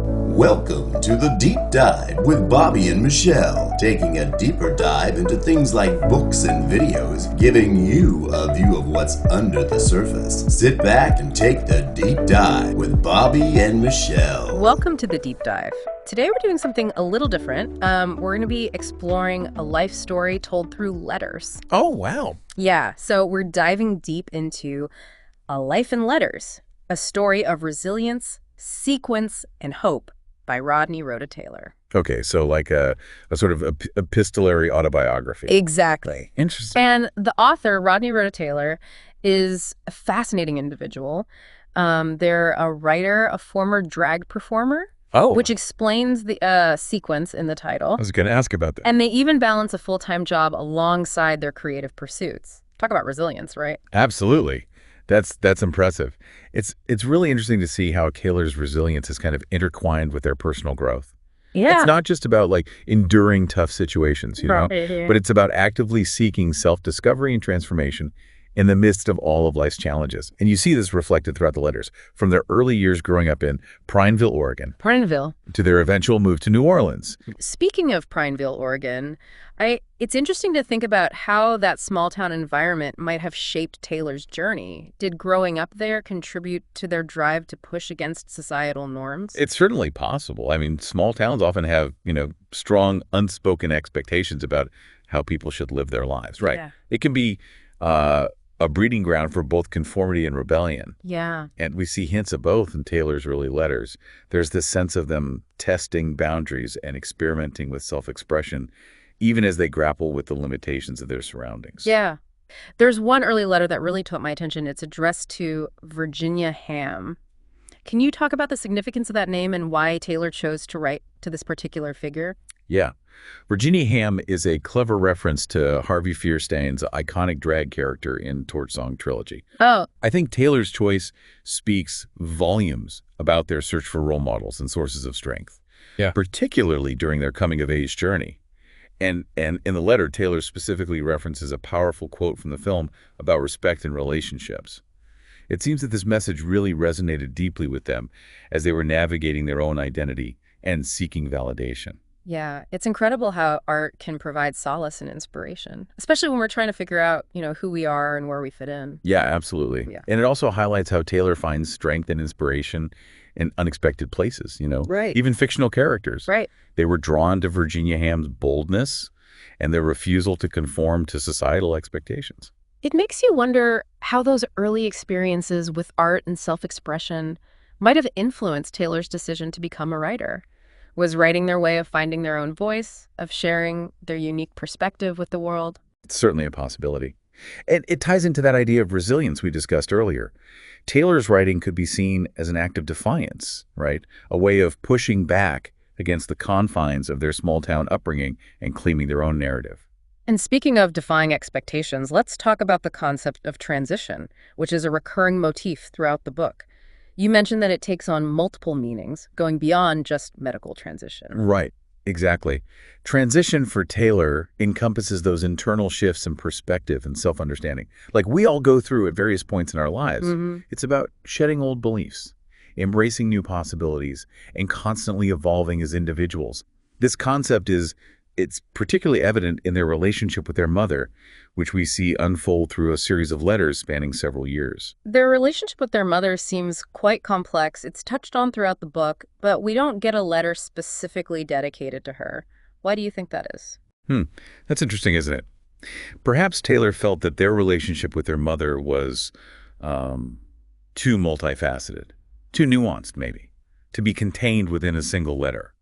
Welcome to the Deep Dive with Bobby and Michelle, taking a deeper dive into things like books and videos, giving you a view of what's under the surface. Sit back and take the Deep Dive with Bobby and Michelle. Welcome to the Deep Dive. Today we're doing something a little different. We're going to be exploring a life story told through letters. Oh, wow. Yeah, so we're diving deep into A Life in Letters, a story of resilience, sequence, and hope by Rodney Rhoda Taylor. Okay, so like a sort of epistolary autobiography. Exactly. Interesting. And the author, Rodney Rhoda Taylor, is a fascinating individual. They're a writer, a former drag performer, which explains the sequence in the title. I was going to ask about that. And they even balance a full-time job alongside their creative pursuits. Talk about resilience, right? Absolutely. That's impressive. It's really interesting to see how Taylor's resilience is kind of intertwined with their personal growth. Yeah. It's not just about like enduring tough situations, you know, but it's about actively seeking self-discovery and transformation in the midst of all of life's challenges. And you see this reflected throughout the letters, from their early years growing up in Prineville, Oregon, to their eventual move to New Orleans. Speaking of Prineville, Oregon, it's interesting to think about how that small-town environment might have shaped Taylor's journey. Did growing up there contribute to their drive to push against societal norms? It's certainly possible. I mean, small towns often have, strong unspoken expectations about how people should live their lives, right? Yeah. It can be a breeding ground for both conformity and rebellion. Yeah. And we see hints of both in Taylor's early letters. There's this sense of them testing boundaries and experimenting with self-expression, even as they grapple with the limitations of their surroundings. Yeah. There's one early letter that really caught my attention. It's addressed to Virginia Ham. Can you talk about the significance of that name and why Taylor chose to write to this particular figure? Yeah. Virginia Ham is a clever reference to Harvey Fierstein's iconic drag character in Torch Song Trilogy. Oh. I think Taylor's choice speaks volumes about their search for role models and sources of strength, particularly during their coming-of-age journey. And in the letter, Taylor specifically references a powerful quote from the film about respect in relationships. It seems that this message really resonated deeply with them as they were navigating their own identity and seeking validation. Yeah, it's incredible how art can provide solace and inspiration, especially when we're trying to figure out, who we are and where we fit in. Yeah, absolutely. Yeah. And it also highlights how Taylor finds strength and inspiration in unexpected places, Right. Even fictional characters. Right. They were drawn to Virginia Ham's boldness and their refusal to conform to societal expectations. It makes you wonder how those early experiences with art and self-expression might have influenced Taylor's decision to become a writer. Was writing their way of finding their own voice, of sharing their unique perspective with the world? It's certainly a possibility. And it ties into that idea of resilience we discussed earlier. Taylor's writing could be seen as an act of defiance, right? A way of pushing back against the confines of their small-town upbringing and claiming their own narrative. And speaking of defying expectations, let's talk about the concept of transition, which is a recurring motif throughout the book. You mentioned that it takes on multiple meanings, going beyond just medical transition. Right, exactly. Transition for Taylor encompasses those internal shifts in perspective and self-understanding. Like we all go through at various points in our lives. It's about shedding old beliefs, embracing new possibilities, and constantly evolving as individuals. This concept it's particularly evident in their relationship with their mother, which we see unfold through a series of letters spanning several years. Their relationship with their mother seems quite complex. It's touched on throughout the book, but we don't get a letter specifically dedicated to her. Why do you think that is? That's interesting, isn't it? Perhaps Taylor felt that their relationship with their mother was too multifaceted, too nuanced maybe, to be contained within a single letter.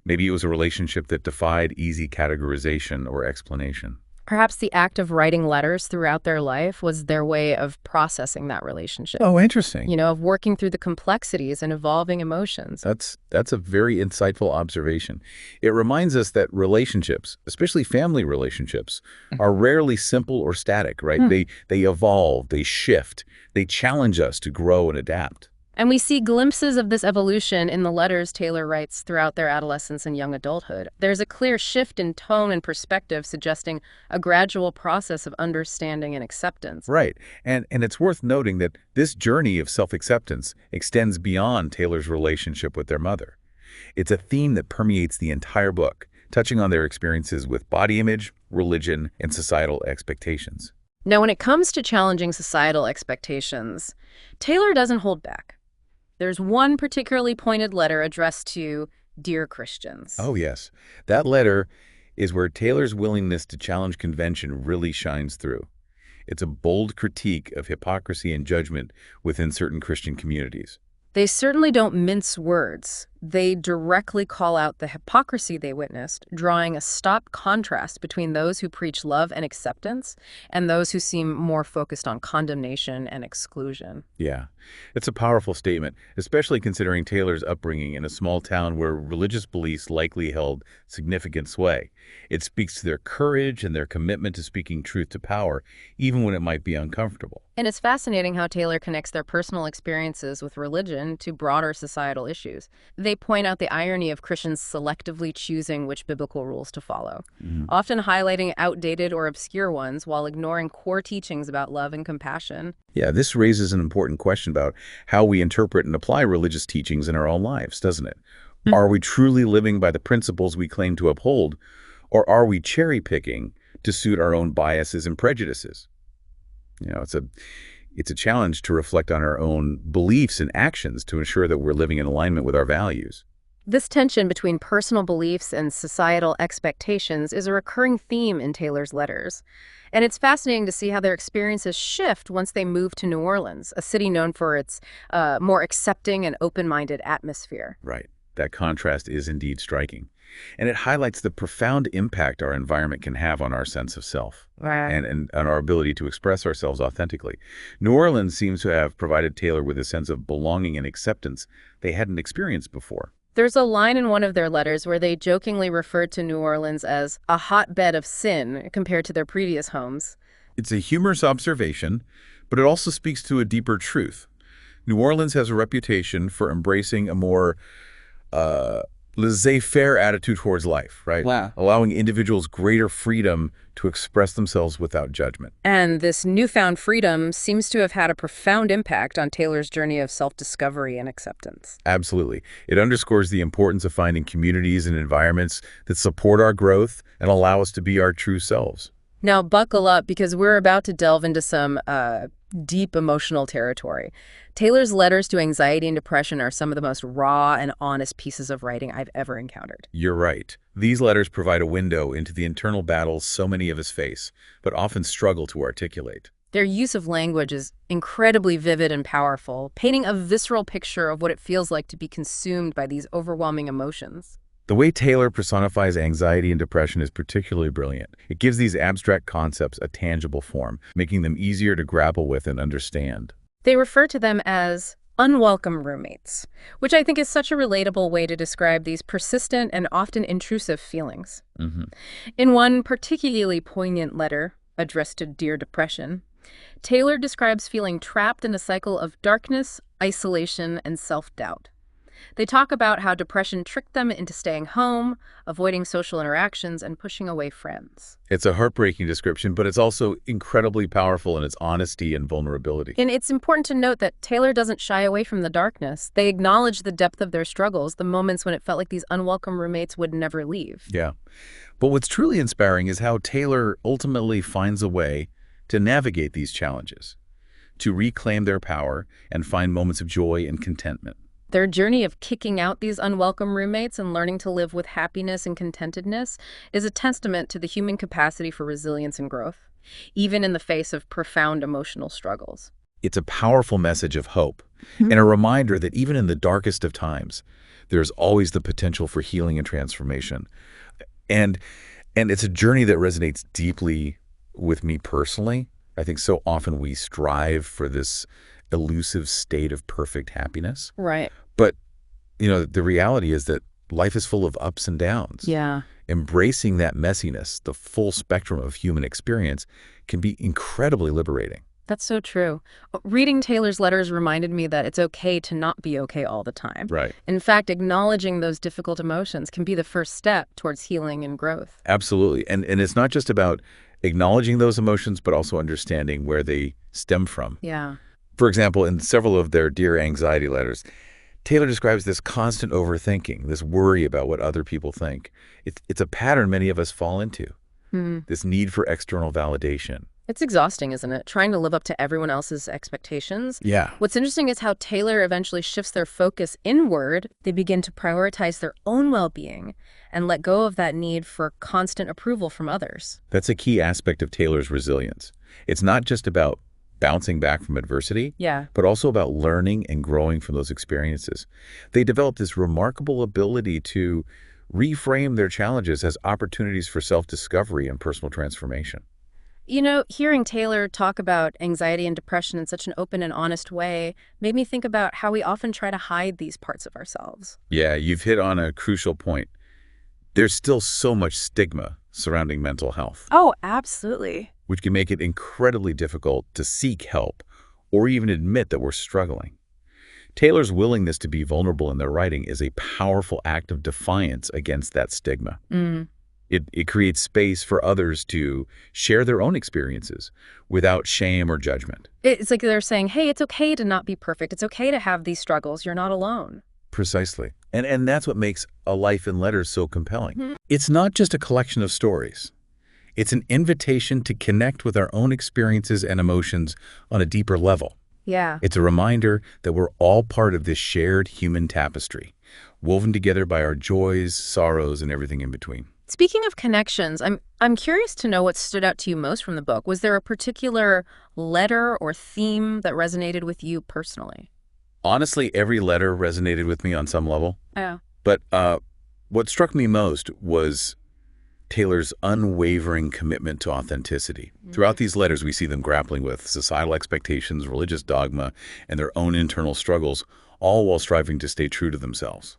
Maybe it was a relationship that defied easy categorization or explanation. Perhaps the act of writing letters throughout their life was their way of processing that relationship. Oh, interesting. Of working through the complexities and evolving emotions. That's a very insightful observation. It reminds us that relationships, especially family relationships, are rarely simple or static, right? They evolve, they shift, they challenge us to grow and adapt. And we see glimpses of this evolution in the letters Taylor writes throughout their adolescence and young adulthood. There's a clear shift in tone and perspective suggesting a gradual process of understanding and acceptance. Right. And it's worth noting that this journey of self-acceptance extends beyond Taylor's relationship with their mother. It's a theme that permeates the entire book, touching on their experiences with body image, religion, and societal expectations. Now, when it comes to challenging societal expectations, Taylor doesn't hold back. There's one particularly pointed letter addressed to Dear Christians. Oh, yes. That letter is where Taylor's willingness to challenge convention really shines through. It's a bold critique of hypocrisy and judgment within certain Christian communities. They certainly don't mince words. They directly call out the hypocrisy they witnessed, drawing a stark contrast between those who preach love and acceptance and those who seem more focused on condemnation and exclusion. Yeah, it's a powerful statement, especially considering Taylor's upbringing in a small town where religious beliefs likely held significant sway. It speaks to their courage and their commitment to speaking truth to power, even when it might be uncomfortable. And it's fascinating how Taylor connects their personal experiences with religion to broader societal issues. They point out the irony of Christians selectively choosing which biblical rules to follow, often highlighting outdated or obscure ones while ignoring core teachings about love and compassion. Yeah, this raises an important question about how we interpret and apply religious teachings in our own lives, doesn't it? Are we truly living by the principles we claim to uphold, or are we cherry-picking to suit our own biases and prejudices? You know, it's a challenge to reflect on our own beliefs and actions to ensure that we're living in alignment with our values. This tension between personal beliefs and societal expectations is a recurring theme in Taylor's letters. And it's fascinating to see how their experiences shift once they move to New Orleans, a city known for its more accepting and open-minded atmosphere. Right. That contrast is indeed striking. And it highlights the profound impact our environment can have on our sense of self and on our ability to express ourselves authentically. New Orleans seems to have provided Taylor with a sense of belonging and acceptance they hadn't experienced before. There's a line in one of their letters where they jokingly referred to New Orleans as a hotbed of sin compared to their previous homes. It's a humorous observation, but it also speaks to a deeper truth. New Orleans has a reputation for embracing a more laissez-faire attitude towards life, right? Wow. Allowing individuals greater freedom to express themselves without judgment. And this newfound freedom seems to have had a profound impact on Taylor's journey of self-discovery and acceptance. Absolutely. It underscores the importance of finding communities and environments that support our growth and allow us to be our true selves. Now, buckle up because we're about to delve into some deep emotional territory. Taylor's letters to anxiety and depression are some of the most raw and honest pieces of writing I've ever encountered. You're right. These letters provide a window into the internal battles so many of us face, but often struggle to articulate. Their use of language is incredibly vivid and powerful, painting a visceral picture of what it feels like to be consumed by these overwhelming emotions. The way Taylor personifies anxiety and depression is particularly brilliant. It gives these abstract concepts a tangible form, making them easier to grapple with and understand. They refer to them as unwelcome roommates, which I think is such a relatable way to describe these persistent and often intrusive feelings. In one particularly poignant letter addressed to Dear Depression, Taylor describes feeling trapped in a cycle of darkness, isolation, and self-doubt. They talk about how depression tricked them into staying home, avoiding social interactions, and pushing away friends. It's a heartbreaking description, but it's also incredibly powerful in its honesty and vulnerability. And it's important to note that Taylor doesn't shy away from the darkness. They acknowledge the depth of their struggles, the moments when it felt like these unwelcome roommates would never leave. Yeah. But what's truly inspiring is how Taylor ultimately finds a way to navigate these challenges, to reclaim their power and find moments of joy and contentment. Their journey of kicking out these unwelcome roommates and learning to live with happiness and contentedness is a testament to the human capacity for resilience and growth, even in the face of profound emotional struggles. It's a powerful message of hope and a reminder that even in the darkest of times, there's always the potential for healing and transformation. And it's a journey that resonates deeply with me personally. I think so often we strive for this elusive state of perfect happiness. Right. But, you know, the reality is that life is full of ups and downs. Yeah. Embracing that messiness, the full spectrum of human experience, can be incredibly liberating. That's so true. Reading Taylor's letters reminded me that it's okay to not be okay all the time. Right. In fact, acknowledging those difficult emotions can be the first step towards healing and growth. Absolutely. And it's not just about acknowledging those emotions, but also understanding where they stem from. Yeah. For example, in several of their Dear Anxiety letters, Taylor describes this constant overthinking, this worry about what other people think. It's a pattern many of us fall into, this need for external validation. It's exhausting, isn't it? Trying to live up to everyone else's expectations. Yeah. What's interesting is how Taylor eventually shifts their focus inward. They begin to prioritize their own well-being and let go of that need for constant approval from others. That's a key aspect of Taylor's resilience. It's not just about bouncing back from adversity, but also about learning and growing from those experiences. They developed this remarkable ability to reframe their challenges as opportunities for self-discovery and personal transformation. You know, hearing Taylor talk about anxiety and depression in such an open and honest way made me think about how we often try to hide these parts of ourselves. Yeah, you've hit on a crucial point. There's still so much stigma surrounding mental health. Oh, absolutely. Which can make it incredibly difficult to seek help or even admit that we're struggling. Taylor's willingness to be vulnerable in their writing is a powerful act of defiance against that stigma. It creates space for others to share their own experiences without shame or judgment. It's like they're saying, hey, it's okay to not be perfect. It's okay to have these struggles. You're not alone. Precisely. And that's what makes A Life in Letters so compelling. It's not just a collection of stories. It's an invitation to connect with our own experiences and emotions on a deeper level. Yeah. It's a reminder that we're all part of this shared human tapestry, woven together by our joys, sorrows, and everything in between. Speaking of connections, I'm curious to know what stood out to you most from the book. Was there a particular letter or theme that resonated with you personally? Honestly, every letter resonated with me on some level. Yeah. But what struck me most was Taylor's unwavering commitment to authenticity. Throughout these letters, we see them grappling with societal expectations, religious dogma, and their own internal struggles, all while striving to stay true to themselves.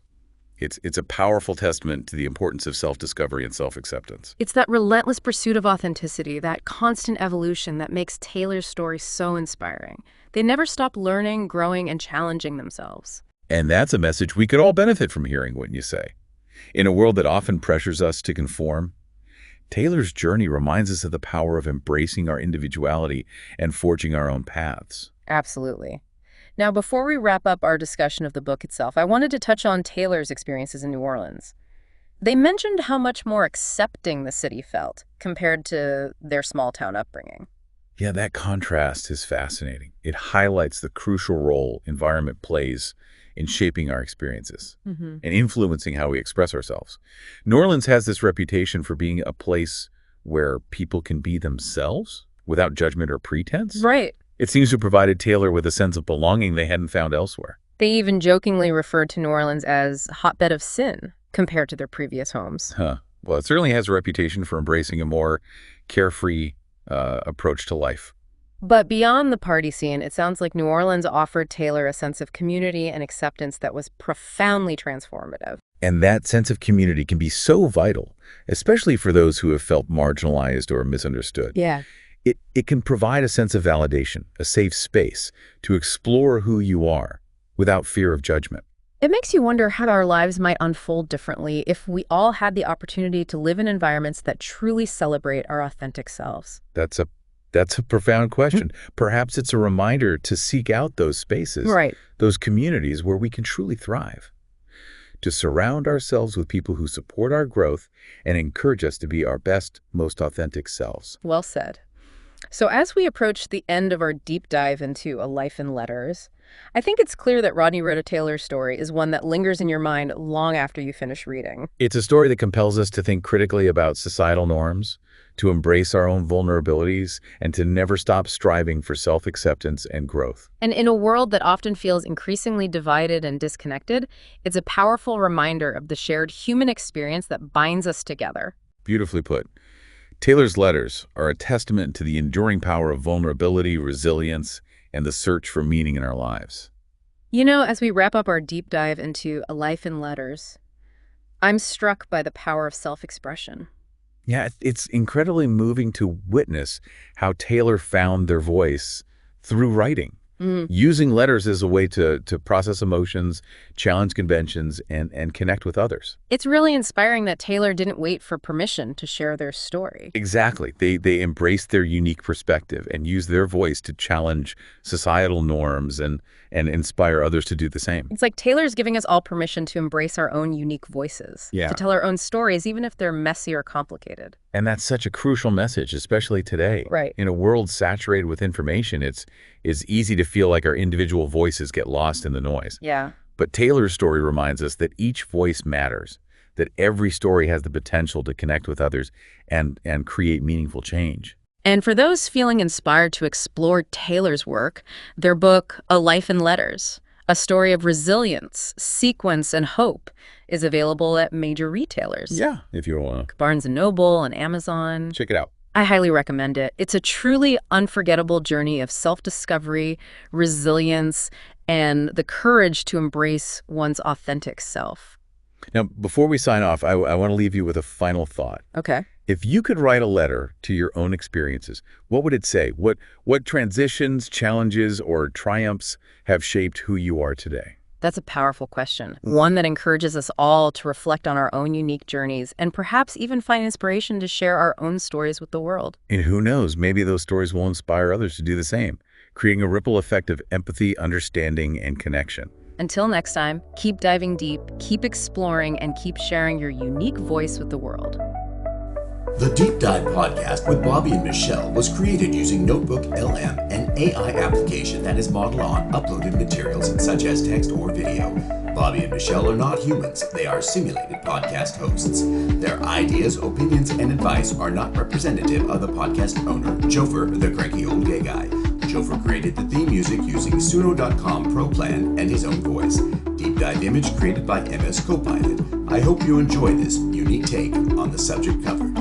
It's a powerful testament to the importance of self-discovery and self-acceptance. It's that relentless pursuit of authenticity, that constant evolution that makes Taylor's story so inspiring. They never stop learning, growing, and challenging themselves. And that's a message we could all benefit from hearing, wouldn't you say? In a world that often pressures us to conform, Taylor's journey reminds us of the power of embracing our individuality and forging our own paths. Absolutely. Now, before we wrap up our discussion of the book itself, I wanted to touch on Taylor's experiences in New Orleans. They mentioned how much more accepting the city felt compared to their small-town upbringing. Yeah, that contrast is fascinating. It highlights the crucial role environment plays in shaping our experiences and influencing how we express ourselves. New Orleans has this reputation for being a place where people can be themselves without judgment or pretense. Right. It seems to have provided Taylor with a sense of belonging they hadn't found elsewhere. They even jokingly referred to New Orleans as a hotbed of sin compared to their previous homes. Well, it certainly has a reputation for embracing a more carefree approach to life. But beyond the party scene, it sounds like New Orleans offered Taylor a sense of community and acceptance that was profoundly transformative. And that sense of community can be so vital, especially for those who have felt marginalized or misunderstood. Yeah. It can provide a sense of validation, a safe space to explore who you are without fear of judgment. It makes you wonder how our lives might unfold differently if we all had the opportunity to live in environments that truly celebrate our authentic selves. That's a profound question. Perhaps it's a reminder to seek out those spaces, those communities where we can truly thrive, to surround ourselves with people who support our growth and encourage us to be our best, most authentic selves. Well said. So as we approach the end of our deep dive into A Life in Letters, I think it's clear that Rodney Rhoda Taylor's story is one that lingers in your mind long after you finish reading. It's a story that compels us to think critically about societal norms, to embrace our own vulnerabilities, and to never stop striving for self-acceptance and growth. And in a world that often feels increasingly divided and disconnected, it's a powerful reminder of the shared human experience that binds us together. Beautifully put. Taylor's letters are a testament to the enduring power of vulnerability, resilience, and the search for meaning in our lives. You know, as we wrap up our deep dive into A Life in Letters, I'm struck by the power of self-expression. Yeah, it's incredibly moving to witness how Taylor found their voice through writing. using letters as a way to process emotions, challenge conventions, and connect with others. It's really inspiring that Taylor didn't wait for permission to share their story. Exactly. They embraced their unique perspective and used their voice to challenge societal norms and inspire others to do the same. It's like Taylor's giving us all permission to embrace our own unique voices, Yeah. to tell our own stories, even if they're messy or complicated. And that's such a crucial message, especially today. Right. In a world saturated with information, it's easy to feel like our individual voices get lost in the noise. Yeah. But Taylor's story reminds us that each voice matters, that every story has the potential to connect with others and create meaningful change. And for those feeling inspired to explore Taylor's work, their book, A Life in Letters, a story of resilience, sequence, and hope, is available at major retailers. Yeah, if you want to Barnes & Noble and Amazon. check it out. I highly recommend it. It's a truly unforgettable journey of self-discovery, resilience, and the courage to embrace one's authentic self. Now, before we sign off, I want to leave you with a final thought. Okay. If you could write a letter to your own experiences, what would it say? What transitions, challenges, or triumphs have shaped who you are today? That's a powerful question. One that encourages us all to reflect on our own unique journeys and perhaps even find inspiration to share our own stories with the world. And who knows, maybe those stories will inspire others to do the same, creating a ripple effect of empathy, understanding, and connection. Until next time, keep diving deep, keep exploring, and keep sharing your unique voice with the world. The Deep Dive podcast with Bobby and Michelle was created using NotebookLM, an AI application that is modeled on uploaded materials such as text or video. Bobby and Michelle are not humans. They are simulated podcast hosts. Their ideas, opinions, and advice are not representative of the podcast owner, Joefer, the Cranky Old Gay Guy. Joefer created the theme music using Suno.com Pro Plan and his own voice. Deep Dive image created by MS Copilot. I hope you enjoy this unique take on the subject covered.